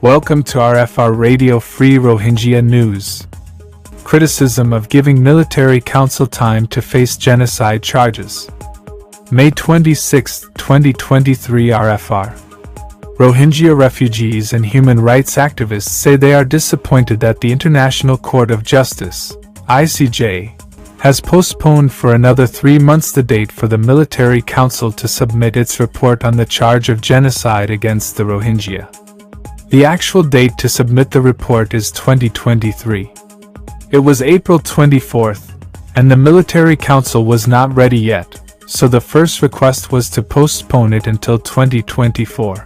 Welcome to RFR Radio Free Rohingya News. Criticism of giving military council time to face genocide charges. May 26, 2023 RFR. Rohingya refugees and human rights activists say they are disappointed that the International Court of Justice, ICJ, has postponed for another 3 months the date for the military council to submit its report on the charge of genocide against the Rohingya. The actual date to submit the report is 2023. It was April 24th, and the military council was not ready yet, so the first request was to postpone it until 2024.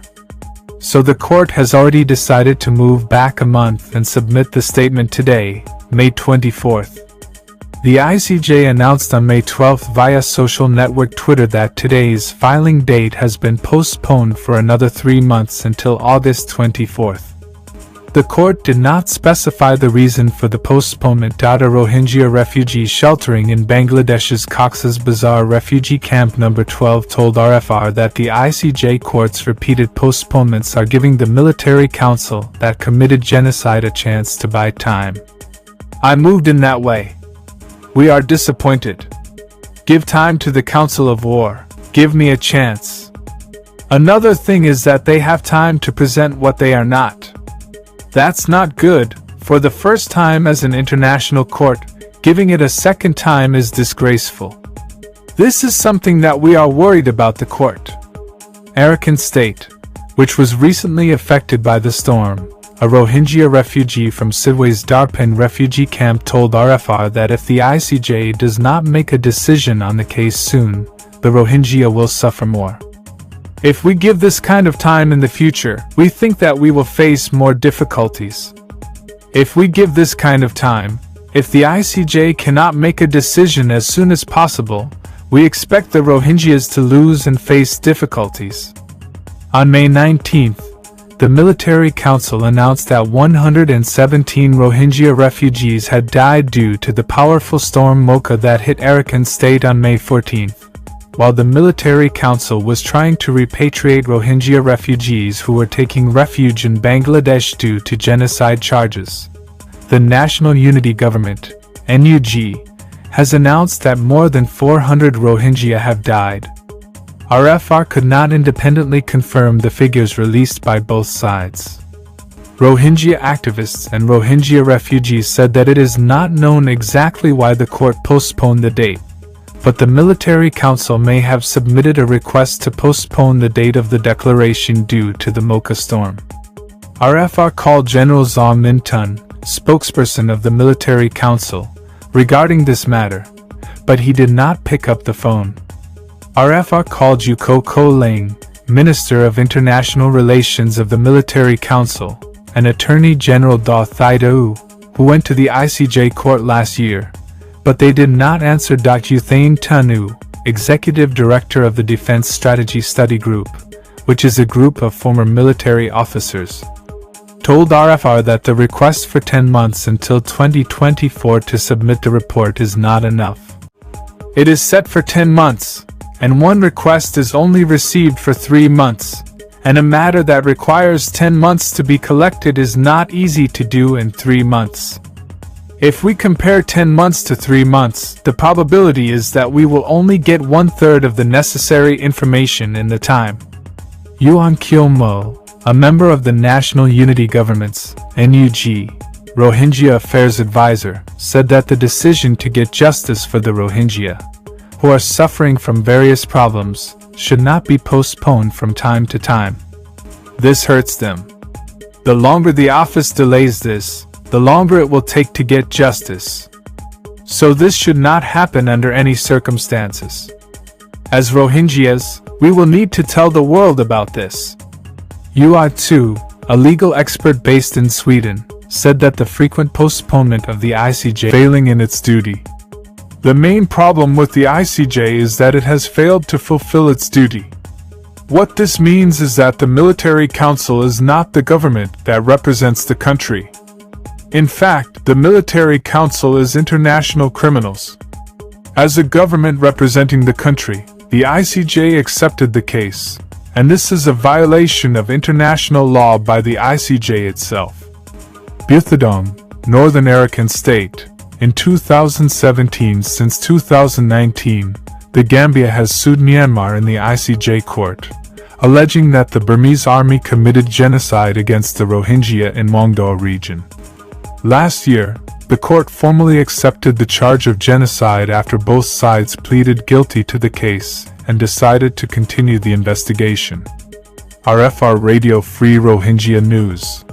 So the court has already decided to move back a month and submit the statement today, May 24th. The ICJ announced on May 12th via social network Twitter that today's filing date has been postponed for another 3 months until August 24th. The court did not specify the reason for the postponement. A Rohingya refugee sheltering in Bangladesh's Cox's Bazar refugee camp number 12 told RFR that the ICJ court's repeated postponements are giving the military council that committed genocide a chance to buy time. "I moved in that way. We are disappointed. Give time to the Council of War. Give me a chance. Another thing is that they have time to present what they are not. That's not good. For the first time as an international court, giving it a second time is disgraceful. This is something that we are worried about the court." Arakan State, which was recently affected by the storm, a Rohingya refugee from Sidway's Darpan refugee camp told RFR that if the ICJ does not make a decision on the case soon, the Rohingya will suffer more. "If we give this kind of time in the future, we think that we will face more difficulties. If we give this kind of time, if the ICJ cannot make a decision as soon as possible, we expect the Rohingyas to lose and face difficulties." On May 19th, the military council announced that 117 Rohingya refugees had died due to the powerful storm Mocha that hit Arakan State on May 14th, while the military council was trying to repatriate Rohingya refugees who were taking refuge in Bangladesh due to genocide charges. The National Unity Government, NUG, has announced that more than 400 Rohingya have died. RFR could not independently confirm the figures released by both sides. Rohingya activists and Rohingya refugees said that it is not known exactly why the court postponed the date, but the military council may have submitted a request to postpone the date of the declaration due to the Mocha storm. RFR called General Zaw Min Tun, spokesperson of the military council, regarding this matter, but he did not pick up the phone. RFR called Yuko Ko Lang, Minister of International Relations of the Military Council, and Attorney General Daw Thaidu, who went to the ICJ court last year, but they did not answer. Uthane Tanu, Executive Director of the Defense Strategy Study Group, which is a group of former military officers, told RFR that the request for 10 months until 2024 to submit the report is not enough. "It is set for 10 months. And one request is only received for 3 months, and a matter that requires 10 months to be collected is not easy to do in 3 months. If we compare 10 months to 3 months, the probability is that we will only get 1/3 of the necessary information in the time." Yuan Kyo-mo, a member of the National Unity Government's NUG Rohingya Affairs Advisor, said that the decision to get justice for the Rohingya, who are suffering from various problems, should not be postponed from time to time. This hurts them. The longer the office delays this, the longer it will take to get justice. So this should not happen under any circumstances. As Rohingyas, we will need to tell the world about this. Ui Tu, a legal expert based in Sweden, said that the frequent postponement of the ICJ failing in its duty. "The main problem with the ICJ is that it has failed to fulfill its duty. What this means is that the military council is not the government that represents the country. In fact, the military council is international criminals. As a government representing the country, the ICJ accepted the case, and this is a violation of international law by the ICJ itself. Buthidaung, Northern Arakan State. In 2017. Since 2019, the Gambia has sued Myanmar in the ICJ court, alleging that the Burmese army committed genocide against the Rohingya in Maungdaw region. Last year, the court formally accepted the charge of genocide after both sides pleaded guilty to the case and decided to continue the investigation. RFR Radio Free Rohingya News.